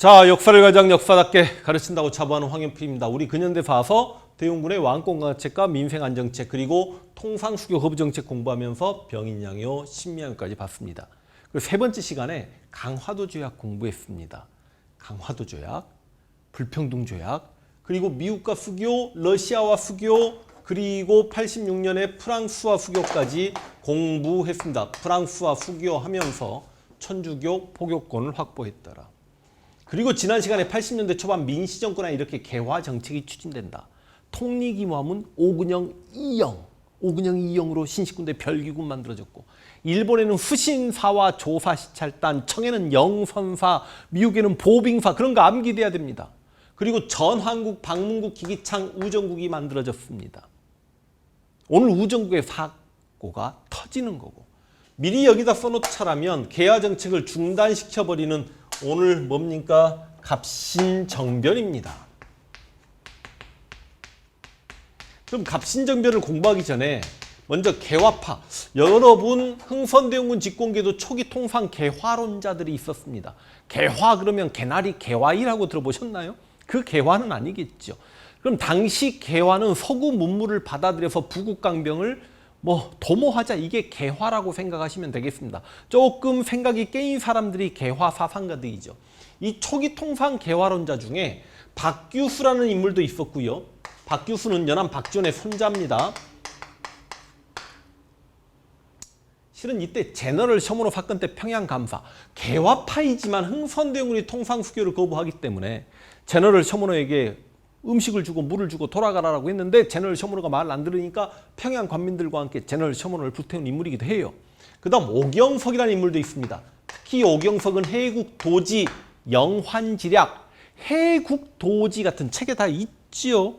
자, 역사를 가장 역사답게 가르친다고 자부하는 황현필입니다. 우리 근현대사 와서 대웅군의 왕권강화책과 민생안정책 그리고 통상수교 거부정책 공부하면서 병인양요, 신미양요까지 봤습니다. 그리고 세 번째 시간에 강화도 조약 공부했습니다. 강화도 조약, 불평등 조약, 그리고 미국과 수교, 러시아와 수교, 그리고 86년에 프랑스와 수교까지 공부했습니다. 프랑스와 수교하면서 천주교 포교권을 확보했더라. 그리고 지난 시간에 80년대 초반 민시정권에 이렇게 개화 정책이 추진된다. 통리기모함은 오근영 이영으로 신식군대 별기군 만들어졌고, 일본에는 후신사와 조사시찰단, 청에는 영선사, 미국에는 보빙사, 그런 거 암기돼야 됩니다. 그리고 전환국, 방문국, 기기창, 우정국이 만들어졌습니다. 오늘 우정국의 사고가 터지는 거고, 미리 여기다 써놓자라면 개화 정책을 중단시켜버리는 오늘 뭡니까? 갑신정변입니다. 그럼 갑신정변을 공부하기 전에 먼저 개화파, 여러분 흥선대원군 집권기도 초기 통상 개화론자들이 있었습니다. 개화 그러면 개나리 개화이라고 들어보셨나요? 그 개화는 아니겠죠. 그럼 당시 개화는 서구 문물을 받아들여서 부국강병을 도모하자, 이게 개화라고 생각하시면 되겠습니다. 조금 생각이 깨인 사람들이 개화 사상가들이죠. 이 초기 통상 개화론자 중에 박규수라는 인물도 있었고요. 박규수는 연암 박지원의 손자입니다. 실은 이때 제너럴 셔먼호 사건 때 평양 감사, 개화파이지만 흥선대원군이 통상수교를 거부하기 때문에 제너럴 셔먼호에게 음식을 주고 물을 주고 돌아가라고 했는데 제너럴 셔먼호가 말을 안 들으니까 평양 관민들과 함께 제너럴 셔먼호를 불태운 인물이기도 해요. 그 다음 오경석이라는 인물도 있습니다. 특히 오경석은 해국도지, 영환지략, 해국도지 같은 책에 다 있지요.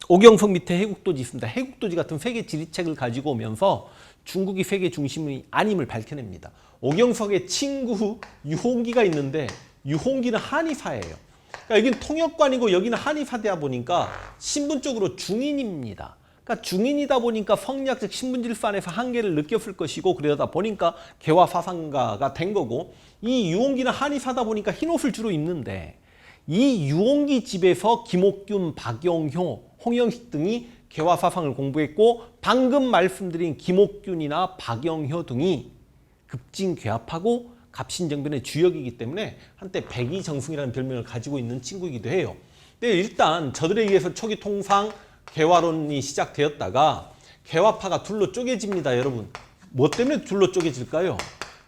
오경석 밑에 해국도지 있습니다. 해국도지 같은 세계 지리책을 가지고 오면서 중국이 세계 중심이 아님을 밝혀냅니다. 오경석의 친구 유홍기가 있는데 유홍기는 한의사예요. 그러니까 여기는 통역관이고 여기는 한의사대야 보니까 신분적으로 중인입니다. 그러니까 중인이다 보니까 성리학적 신분질서 안에서 한계를 느꼈을 것이고, 그러다 보니까 개화 사상가가 된 거고, 이 유홍기는 한의사다 보니까 흰옷을 주로 입는데, 이 유홍기 집에서 김옥균, 박영효, 홍영식 등이 개화 사상을 공부했고, 방금 말씀드린 김옥균이나 박영효 등이 급진괴합하고 갑신정변의 주역이기 때문에 한때 백의정승이라는 별명을 가지고 있는 친구이기도 해요. 근데 일단 저들에 의해서 초기 통상 개화론이 시작되었다가 개화파가 둘로 쪼개집니다. 여러분, 뭐 때문에 둘로 쪼개질까요?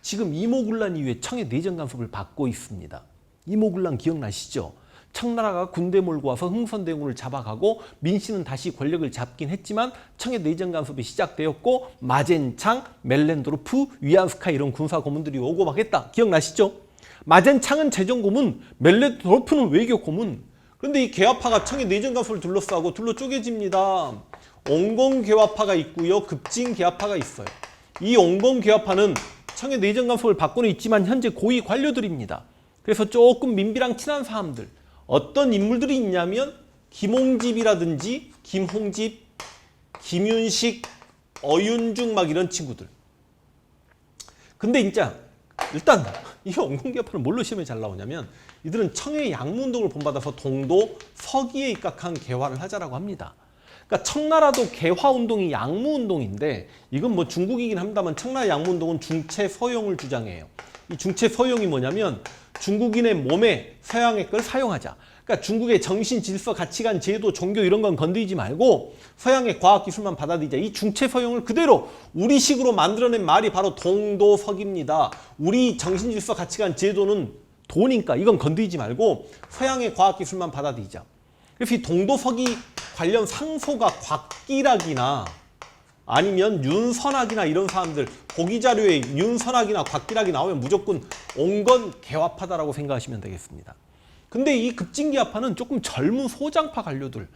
지금 이모군란 이후에 청의 내정 간섭을 받고 있습니다. 이모군란 기억나시죠? 청나라가 군대 몰고 와서 흥선대원군을 잡아가고 민씨는 다시 권력을 잡긴 했지만 청의 내정 간섭이 시작되었고, 마젠창, 멜렌도르프, 위안스카 이런 군사 고문들이 오고 막 했다. 기억나시죠? 마젠창은 재정고문, 멜렌도르프는 외교고문. 그런데 이 개화파가 청의 내정 간섭을 둘러싸고 둘로 쪼개집니다. 옹공개화파가 있고요, 급진개화파가 있어요. 이 옹공개화파는 청의 내정 간섭을 받고는 있지만 현재 고위 관료들입니다. 그래서 조금 민비랑 친한 사람들, 어떤 인물들이 있냐면 김홍집이라든지 김홍집, 김윤식, 어윤중 막 이런 친구들. 근데 진짜 일단 이 옹공개화파는 뭘로 시험에 잘 나오냐면, 이들은 청의 양무운동을 본받아서 동도 서기에 입각한 개화를 하자라고 합니다. 그러니까 청나라도 개화운동이 양무운동인데, 이건 중국이긴 합니다만 청나라 양무운동은 중체서용을 주장해요. 이 중체서용이 뭐냐면 중국인의 몸에 서양의 걸 사용하자. 그러니까 중국의 정신, 질서, 가치관, 제도, 종교 이런 건 건드리지 말고 서양의 과학기술만 받아들이자. 이 중체서용을 그대로 우리식으로 만들어낸 말이 바로 동도서기입니다. 우리 정신, 질서, 가치관, 제도는 도니까 이건 건드리지 말고 서양의 과학기술만 받아들이자. 그래서 이 동도서기 관련 상소가 곽기락이나 아니면 윤선학이나 이런 사람들, 보기자료에 윤선학이나 곽기락이 나오면 무조건 온건 개화파다라고 생각하시면 되겠습니다. 근데 이 급진개화파는 조금 젊은 소장파 관료들,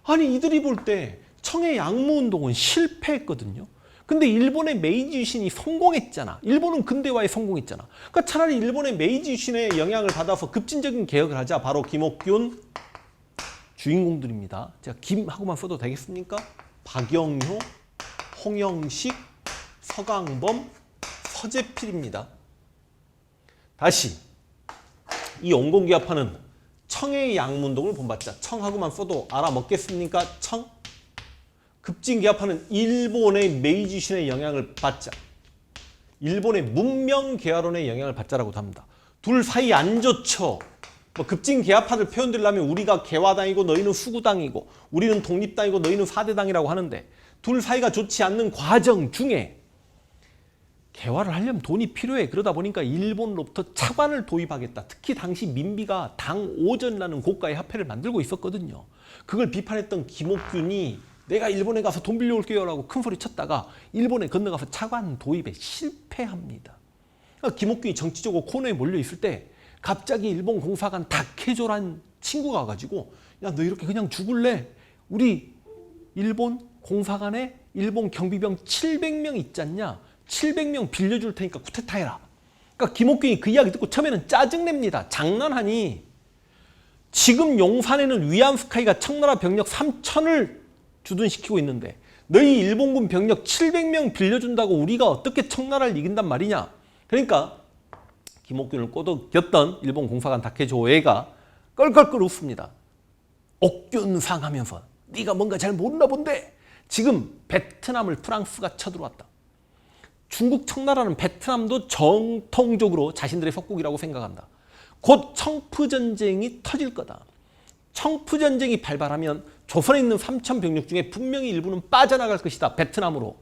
아니 이들이 볼 때 청의 양무운동은 실패했거든요. 근데 일본의 메이지 유신이 성공했잖아. 일본은 근대화에 성공했잖아. 그러니까 차라리 일본의 메이지 유신의 영향을 받아서 급진적인 개혁을 하자. 바로 김옥균 주인공들입니다. 제가 김하고만 써도 되겠습니까? 박영효, 홍영식, 서강범, 서재필입니다. 다시 이 온건기아파는 청의 양문동을 본받자. 청하고만 써도 알아먹겠습니까? 청? 급진기아파는 일본의 메이지신의 영향을 받자. 일본의 문명개화론의 영향을 받자라고도 합니다. 둘 사이 안 좋죠. 뭐 급진개화파들 표현들려면 우리가 개화당이고 너희는 수구당이고 우리는 독립당이고 너희는 사대당이라고 하는데 둘 사이가 좋지 않는 과정 중에 개화를 하려면 돈이 필요해. 그러다 보니까 일본으로부터 차관을 도입하겠다. 특히 당시 민비가 당오전이라는 고가의 화폐를 만들고 있었거든요. 그걸 비판했던 김옥균이 내가 일본에 가서 돈 빌려올게요 라고 큰 소리 쳤다가 일본에 건너가서 차관 도입에 실패합니다. 그러니까 김옥균이 정치적으로 코너에 몰려있을 때 갑자기 일본 공사관 다케조란 친구가 와가지고 야, 너 이렇게 그냥 죽을래? 우리 일본 공사관에 일본 경비병 700명 있지 않냐? 700명 빌려줄 테니까 쿠데타 해라. 그러니까 김옥균이 그 이야기 듣고 처음에는 짜증냅니다. 장난하니? 지금 용산에는 위안스카이가 청나라 병력 3,000을 주둔시키고 있는데 너희 일본군 병력 700명 빌려준다고 우리가 어떻게 청나라를 이긴단 말이냐. 그러니까 김옥균을 꼬드겼던 일본 공사관 다케조에가 껄껄껄 웃습니다. 옥균상 하면서 네가 뭔가 잘 모르나 본데 지금 베트남을 프랑스가 쳐들어왔다. 중국 청나라는 베트남도 정통적으로 자신들의 속국이라고 생각한다. 곧 청푸전쟁이 터질 거다. 청푸전쟁이 발발하면 조선에 있는 3,000 병력 중에 분명히 일부는 빠져나갈 것이다. 베트남으로.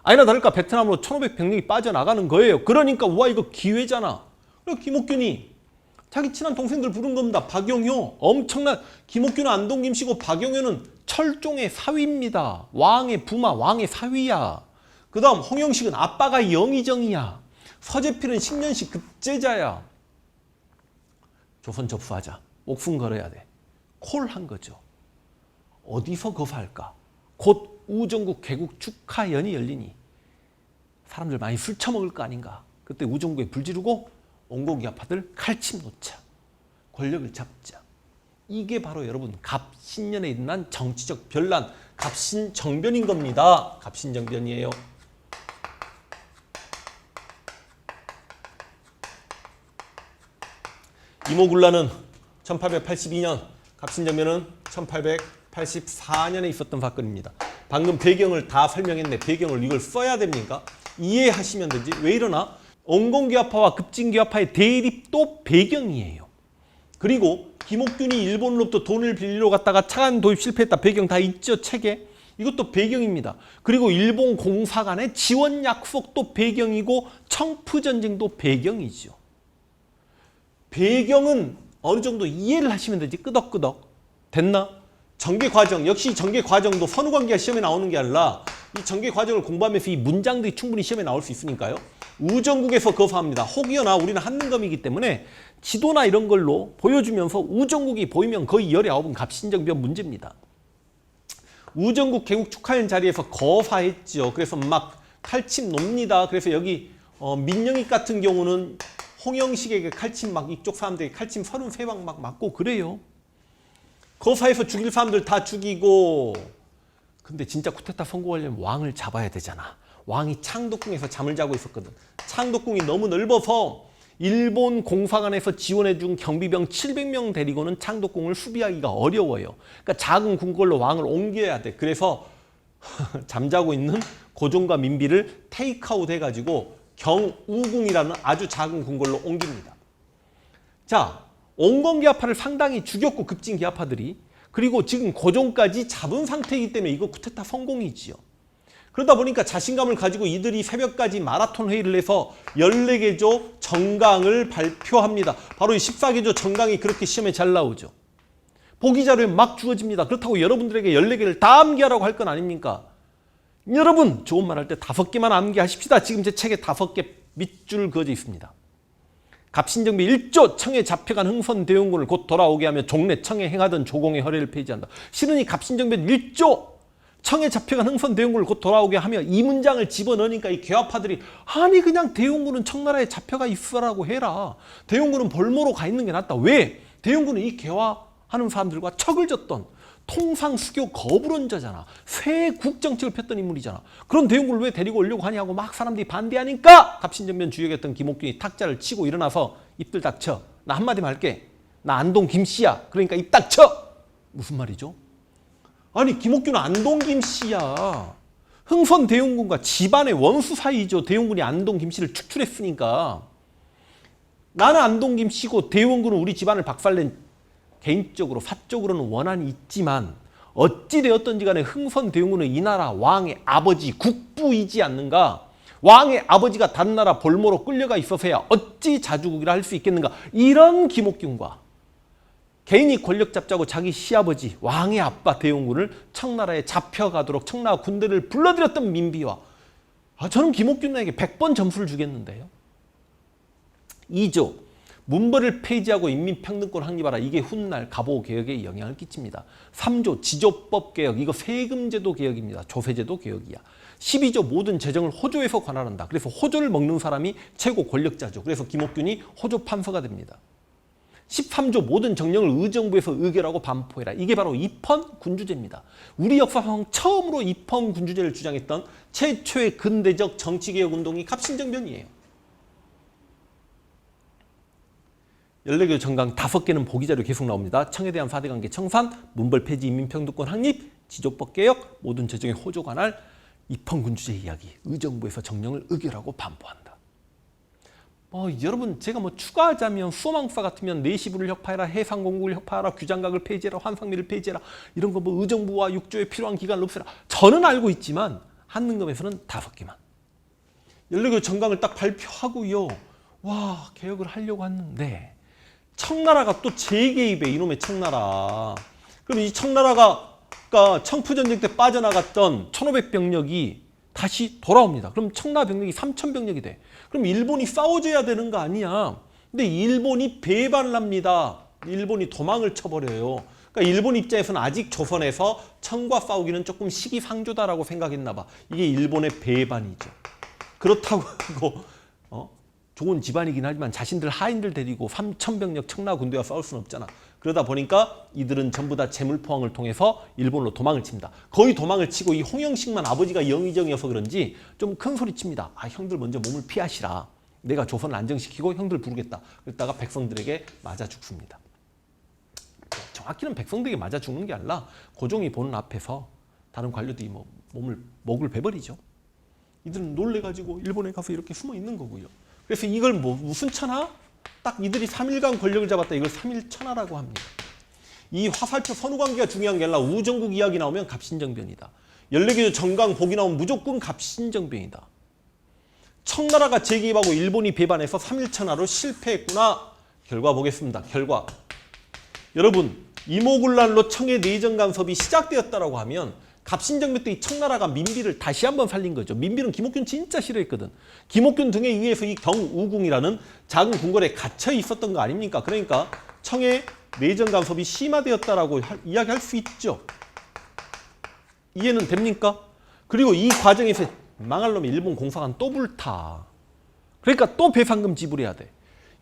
아니나 다를까 베트남으로 1,500병력이 빠져나가는 거예요. 그러니까 우와 이거 기회잖아. 그래서 김옥균이 자기 친한 동생들 부른 겁니다. 박용효 엄청난 김옥균은 안동김 씨고 박용효는 철종의 사위입니다. 왕의 부마 왕의 사위야. 그 다음 홍영식은 아빠가 영의정이야. 서재필은 10년씩 급제자야. 조선 접수하자. 목숨 걸어야 돼. 콜한 거죠. 어디서 거사할까? 곧 우정국 개국 축하연이 열리니 사람들 많이 술 처먹을 거 아닌가. 그때 우정국에 불 지르고 온건기아파들 칼침 놓자. 권력을 잡자. 이게 바로 여러분 갑신년에 일어난 정치적 변란, 갑신정변인 겁니다. 갑신정변이에요. 이모군란은 1882년, 갑신정변은 1884년에 있었던 사건입니다. 방금 배경을 다 설명했네. 배경을 이걸 써야 됩니까? 이해하시면 되지. 왜 이러나? 온건기아파와 급진기아파의 대립도 배경이에요. 그리고 김옥균이 일본으로부터 돈을 빌리러 갔다가 차관 도입 실패했다. 배경 다 있죠, 책에. 이것도 배경입니다. 그리고 일본 공사관의 지원 약속도 배경이고 청푸전쟁도 배경이죠. 배경은 어느 정도 이해를 하시면 되지. 끄덕끄덕. 됐나? 전개과정, 역시 전개과정도 선후관계가 시험에 나오는 게 아니라 이 전개과정을 공부하면서 이 문장들이 충분히 시험에 나올 수 있으니까요. 우정국에서 거사합니다. 혹여나 우리는 한능검이기 때문에 지도나 이런 걸로 보여주면서 우정국이 보이면 거의 19은 갑신정변 문제입니다. 우정국 개국 축하연 자리에서 거사했죠. 그래서 막 칼침 놉니다. 그래서 여기 민영익 같은 경우는 홍영식에게 칼침 막 이쪽 사람들에게 칼침 33방 막 맞고 그래요. 거사에서 죽일 사람들 다 죽이고. 근데 진짜 쿠데타 성공하려면 왕을 잡아야 되잖아. 왕이 창덕궁에서 잠을 자고 있었거든. 창덕궁이 너무 넓어서 일본 공사관에서 지원해준 경비병 700명 데리고는 창덕궁을 수비하기가 어려워요. 그러니까 작은 궁궐로 왕을 옮겨야 돼. 그래서 잠자고 있는 고종과 민비를 테이크아웃 해가지고 경우궁이라는 아주 작은 궁궐로 옮깁니다. 자, 온건기아파를 상당히 죽였고 급진기아파들이. 그리고 지금 고종까지 잡은 상태이기 때문에 이거 쿠데타 성공이지요. 그러다 보니까 자신감을 가지고 이들이 새벽까지 마라톤 회의를 해서 14개조 정강을 발표합니다. 바로 이 14개조 정강이 그렇게 시험에 잘 나오죠. 보기 자료에 막 주어집니다. 그렇다고 여러분들에게 14개를 다 암기하라고 할 건 아닙니까? 여러분 좋은 말 할 때 5개만 암기하십시다. 지금 제 책에 5개 밑줄 그어져 있습니다. 갑신정변 1조 청에 잡혀간 흥선대원군을 곧 돌아오게 하며 종래 청에 행하던 조공의 허례를 폐지한다. 실은 이 갑신정변 1조 청에 잡혀간 흥선대원군을 곧 돌아오게 하며 이 문장을 집어넣으니까 이 개화파들이 아니 그냥 대원군은 청나라에 잡혀가 있으라고 해라. 대원군은 볼모로 가 있는 게 낫다. 왜? 대원군은 이 개화하는 사람들과 척을 졌던 통상수교 거부론자잖아. 새 국정책을 폈던 인물이잖아. 그런 대원군을 왜 데리고 오려고 하냐고 막 사람들이 반대하니까 갑신정변 주역이었던 김옥균이 탁자를 치고 일어나서 입들 닥쳐. 나 한마디만 할게. 나 안동 김씨야. 그러니까 입 닥쳐. 무슨 말이죠? 아니 김옥균은 안동 김씨야. 흥선 대원군과 집안의 원수 사이죠. 대원군이 안동 김씨를 축출했으니까. 나는 안동 김씨고 대원군은 우리 집안을 박살낸, 개인적으로 사적으로는 원한이 있지만 어찌되었던지 간에 흥선 대원군은 이 나라 왕의 아버지 국부이지 않는가. 왕의 아버지가 다른 나라 볼모로 끌려가 있어서야 어찌 자주국이라 할 수 있겠는가. 이런 김옥균과 개인이 권력 잡자고 자기 시아버지 왕의 아빠 대원군을 청나라에 잡혀가도록 청나라 군대를 불러들였던 민비와, 저는 김옥균에게 100번 점수를 주겠는데요. 2조 문벌을 폐지하고 인민평등권 확립하라. 이게 훗날 갑오개혁에 영향을 끼칩니다. 3조 지조법 개혁. 이거 세금제도 개혁입니다. 조세제도 개혁이야. 12조 모든 재정을 호조에서 관할한다. 그래서 호조를 먹는 사람이 최고 권력자죠. 그래서 김옥균이 호조 판서가 됩니다. 13조 모든 정령을 의정부에서 의결하고 반포해라. 이게 바로 입헌 군주제입니다. 우리 역사상 처음으로 입헌 군주제를 주장했던 최초의 근대적 정치개혁 운동이 갑신정변이에요. 14개 정강 5개는 보기자료 계속 나옵니다. 청에 대한 4대 관계 청산, 문벌 폐지, 인민평등권 확립, 지조법 개혁, 모든 재정의 호조 관할, 입헌 군주제 이야기, 의정부에서 정령을 의결하고 반포한다. 여러분 제가 추가하자면 수어망사 같으면 내시부를 혁파해라, 해상공국을 혁파하라, 규장각을 폐지해라, 환상미를 폐지해라, 이런 거 의정부와 육조에 필요한 기관을 없애라. 저는 알고 있지만 한능검에서는 5개만. 14개 정강을 딱 발표하고요. 와, 개혁을 하려고 했는데 청나라가 또 재개입해. 이놈의 청나라. 그럼 이 청나라가 청푸전쟁 때 빠져나갔던 1500병력이 다시 돌아옵니다. 그럼 청나라 병력이 3000병력이 돼. 그럼 일본이 싸워줘야 되는 거 아니야. 근데 일본이 배반을 합니다. 일본이 도망을 쳐버려요. 그러니까 일본 입장에서는 아직 조선에서 청과 싸우기는 조금 시기상조다라고 생각했나 봐. 이게 일본의 배반이죠. 그렇다고 좋은 집안이긴 하지만 자신들 하인들 데리고 3000병력 청나라 군대와 싸울 수는 없잖아. 그러다 보니까 이들은 전부 다 재물포항을 통해서 일본으로 도망을 칩니다. 거의 도망을 치고 이 홍영식만 아버지가 영의정이어서 그런지 좀 큰 소리 칩니다. 형들 먼저 몸을 피하시라. 내가 조선을 안정시키고 형들 부르겠다. 그랬다가 백성들에게 맞아 죽습니다. 정확히는 백성들에게 맞아 죽는 게 아니라 고종이 보는 앞에서 다른 관료들이 목을 베버리죠. 이들은 놀래가지고 일본에 가서 이렇게 숨어 있는 거고요. 그래서 이걸 무슨 천하? 딱 이들이 3일간 권력을 잡았다. 이걸 3일천하라고 합니다. 이 화살표 선후관계가 중요한 게 아니라 우정국 이야기 나오면 갑신정변이다. 14개 정강 복이 나오면 무조건 갑신정변이다. 청나라가 재개입하고 일본이 배반해서 3일천하로 실패했구나. 결과 보겠습니다. 결과. 여러분, 이모군란로 청의 내정 간섭이 시작되었다라고 하면 갑신정변 때 이 청나라가 민비를 다시 한번 살린 거죠. 민비는 김옥균 진짜 싫어했거든. 김옥균 등에 의해서 이 경우궁이라는 작은 궁궐에 갇혀 있었던 거 아닙니까? 그러니까 청의 내정 간섭이 심화되었다라고 이야기할 수 있죠. 이해는 됩니까? 그리고 이 과정에서 망할 놈이 일본 공사관 또 불타. 그러니까 또 배상금 지불해야 돼.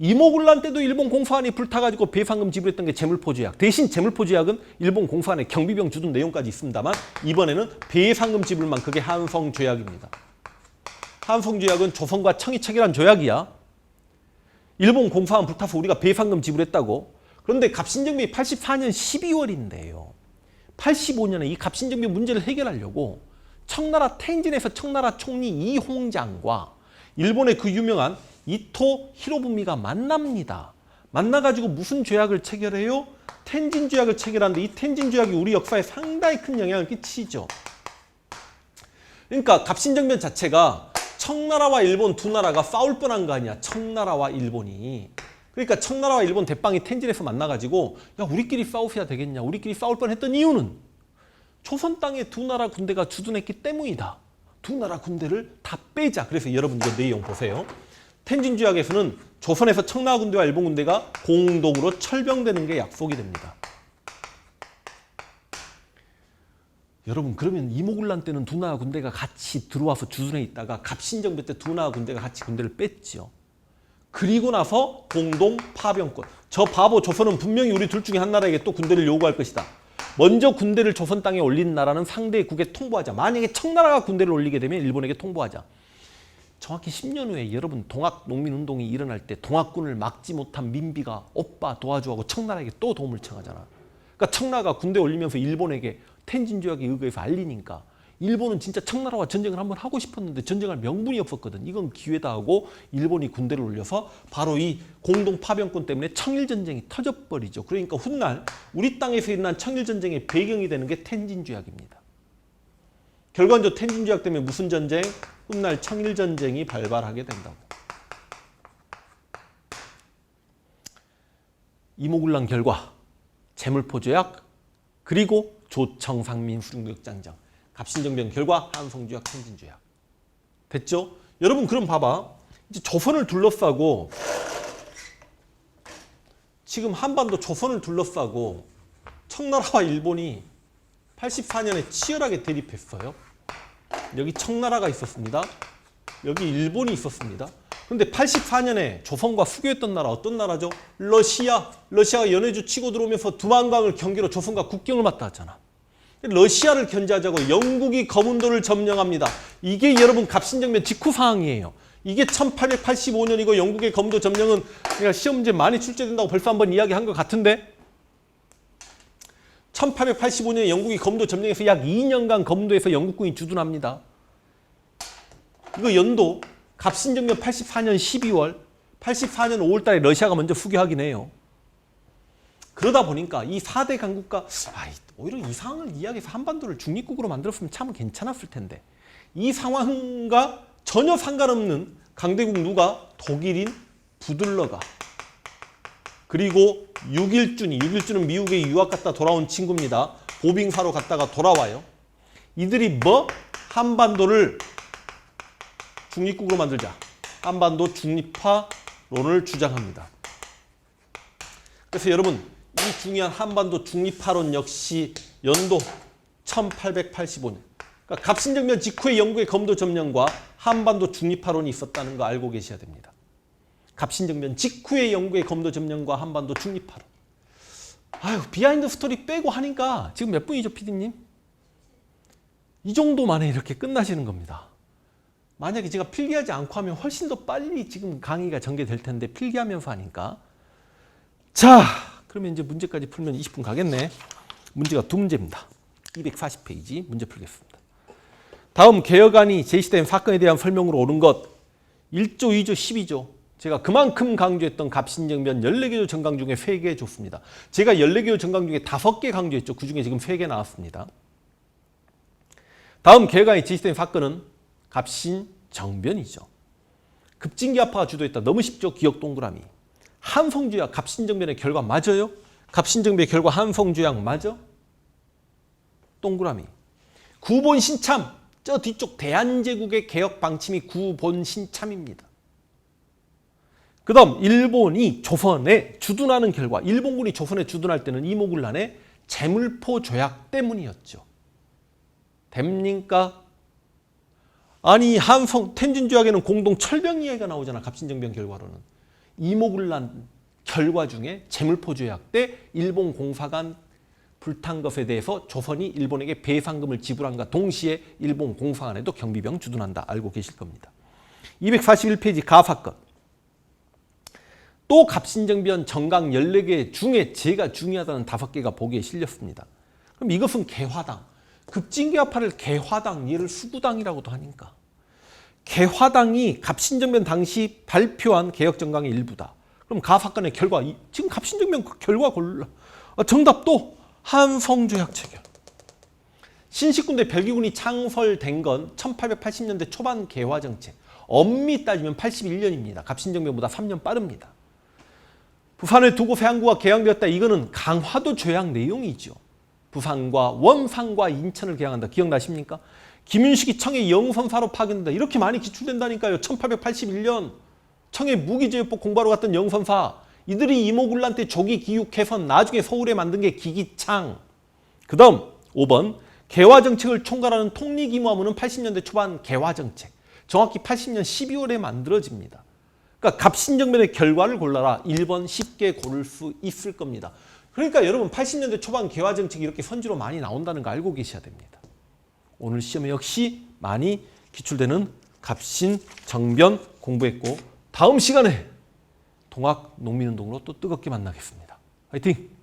이모군란 때도 일본 공사관이 불타가지고 배상금 지불했던 게 재물포조약. 대신 재물포조약은 일본 공사관에 경비병 주둔 내용까지 있습니다만 이번에는 배상금 지불만, 그게 한성조약입니다. 한성조약은 조선과 청이 체결한 조약이야. 일본 공사관 불타서 우리가 배상금 지불했다고. 그런데 갑신정변이 84년 12월인데요. 85년에 이 갑신정변 문제를 해결하려고 청나라 텐진에서 청나라 총리 이홍장과 일본의 그 유명한 이토 히로부미가 만납니다. 만나가지고 무슨 조약을 체결해요? 텐진 조약을 체결하는데 이 텐진 조약이 우리 역사에 상당히 큰 영향을 끼치죠. 그러니까 갑신정변 자체가 청나라와 일본 두 나라가 싸울 뻔한 거 아니야. 청나라와 일본이. 그러니까 청나라와 일본 대빵이 텐진에서 만나가지고 야, 우리끼리 싸우셔야 되겠냐. 우리끼리 싸울 뻔했던 이유는 조선 땅에 두 나라 군대가 주둔했기 때문이다. 두 나라 군대를 다 빼자. 그래서 여러분 이거 내용 보세요. 텐진 조약에서는 조선에서 청나라 군대와 일본 군대가 공동으로 철병되는 게 약속이 됩니다. 여러분 그러면 이모군란 때는 두 나라 군대가 같이 들어와서 주둔해 있다가 갑신정변 때 두 나라 군대가 같이 군대를 뺐죠. 그리고 나서 공동 파병권. 저 바보 조선은 분명히 우리 둘 중에 한 나라에게 또 군대를 요구할 것이다. 먼저 군대를 조선 땅에 올린 나라는 상대국에 통보하자. 만약에 청나라가 군대를 올리게 되면 일본에게 통보하자. 정확히 10년 후에 여러분 동학 농민운동이 일어날 때 동학군을 막지 못한 민비가 오빠 도와주하고 청나라에게 또 도움을 청하잖아. 그러니까 청나라가 군대 올리면서 일본에게 텐진 조약에 의거해서 알리니까 일본은 진짜 청나라와 전쟁을 한번 하고 싶었는데 전쟁할 명분이 없었거든. 이건 기회다 하고 일본이 군대를 올려서 바로 이 공동 파병권 때문에 청일전쟁이 터져버리죠. 그러니까 훗날 우리 땅에서 일어난 청일전쟁의 배경이 되는 게 텐진 조약입니다. 결과적으로 텐진 조약 때문에 무슨 전쟁? 훗날 청일전쟁이 발발하게 된다고. 이모군란 결과, 제물포 조약, 그리고 조청상민 수령력장정, 갑신정변 결과 한성조약, 텐진조약. 됐죠? 여러분 그럼 봐봐. 이제 조선을 둘러싸고 지금 한반도 조선을 둘러싸고 청나라와 일본이 84년에 치열하게 대립했어요. 여기 청나라가 있었습니다. 여기 일본이 있었습니다. 그런데 84년에 조선과 수교했던 나라 어떤 나라죠? 러시아. 러시아가 연해주 치고 들어오면서 두만강을 경계로 조선과 국경을 맞닿았잖아. 러시아를 견제하자고 영국이 거문도를 점령합니다. 이게 여러분 갑신정변 직후 상황이에요. 이게 1885년이고 영국의 거문도 점령은 내가 시험 문제 많이 출제된다고 벌써 한번 이야기한 것 같은데 1885년에 영국이 거문도 점령해서 약 2년간 거문도에서 영국군이 주둔합니다. 이거 연도 갑신정변 84년 12월, 84년 5월 달에 러시아가 먼저 수교하긴 해요. 그러다 보니까 이 4대 강국가 오히려 이 상황을 이야기해서 한반도를 중립국으로 만들었으면 참 괜찮았을 텐데 이 상황과 전혀 상관없는 강대국 누가? 독일인 부들러가 그리고 육일준은 미국에 유학 갔다 돌아온 친구입니다. 보빙사로 갔다가 돌아와요. 이들이 뭐? 한반도를 중립국으로 만들자. 한반도 중립화론을 주장합니다. 그래서 여러분 이 중요한 한반도 중립화론 역시 연도 1885년. 그러니까 갑신정변 직후에 영국의 거문도 점령과 한반도 중립화론이 있었다는 거 알고 계셔야 됩니다. 갑신정변 직후에 영국의 거문도 점령과 한반도 중립화론. 아유, 비하인드 스토리 빼고 하니까 지금 몇 분이죠, PD님? 이 정도 만에 이렇게 끝나시는 겁니다. 만약에 제가 필기하지 않고 하면 훨씬 더 빨리 지금 강의가 전개될 텐데 필기하면서 하니까. 자, 그러면 이제 문제까지 풀면 20분 가겠네. 문제가 두 문제입니다. 240페이지 문제 풀겠습니다. 다음 개혁안이 제시된 사건에 대한 설명으로 옳은 것 1조, 2조, 12조. 제가 그만큼 강조했던 갑신정변 14개조 정강 중에 3개 줬습니다. 제가 14개조 정강 중에 5개 강조했죠. 그중에 지금 3개 나왔습니다. 다음 개혁안이 제시된 사건은 갑신정변이죠. 급진기아파가 주도했다. 너무 쉽죠. 기억 동그라미. 한성조약 갑신정변의 결과 맞아요? 갑신정변의 결과 한성조약 맞아? 동그라미. 구본 신참. 저 뒤쪽 대한제국의 개혁 방침이 구본 신참입니다. 그 다음 일본이 조선에 주둔하는 결과 일본군이 조선에 주둔할 때는 이모군란의 제물포 조약 때문이었죠. 됩니까? 아니 텐진 조약에는 공동 철병 이야기가 나오잖아. 갑신정변 결과로는. 이모군란 결과 중에 제물포 조약 때 일본 공사관 불탄 것에 대해서 조선이 일본에게 배상금을 지불한과 동시에 일본 공사관에도 경비병 주둔한다. 알고 계실 겁니다. 241페이지 가사건. 또 갑신정변 정강 14개 중에 제가 중요하다는 5개가 보기에 실렸습니다. 그럼 이것은 개화당. 급진개화파를 개화당, 얘를 수구당이라고도 하니까. 개화당이 갑신정변 당시 발표한 개혁정강의 일부다. 그럼 가사건의 결과, 지금 갑신정변 결과 골라. 정답 또 한성조약 체결. 신식군대 별기군이 창설된 건 1880년대 초반 개화정책. 엄밀히 따지면 81년입니다. 갑신정변보다 3년 빠릅니다. 부산을 두고 세안구가 개항되었다. 이거는 강화도 조약 내용이죠. 부산과 원산과 인천을 개항한다. 기억나십니까? 김윤식이 청해 영선사로 파견된다. 이렇게 많이 기출된다니까요. 1881년 청해 무기제휴법 공부하러 갔던 영선사. 이들이 이모군란 때 조기 기육해서 나중에 서울에 만든 게 기기창. 그 다음 5번 개화정책을 총괄하는 통리기무하무는 80년대 초반 개화정책. 정확히 80년 12월에 만들어집니다. 그러니까 갑신정변의 결과를 골라라. 1번 쉽게 고를 수 있을 겁니다. 그러니까 여러분 80년대 초반 개화정책이 이렇게 선지로 많이 나온다는 거 알고 계셔야 됩니다. 오늘 시험에 역시 많이 기출되는 갑신, 정변 공부했고 다음 시간에 동학 농민운동으로 또 뜨겁게 만나겠습니다. 화이팅!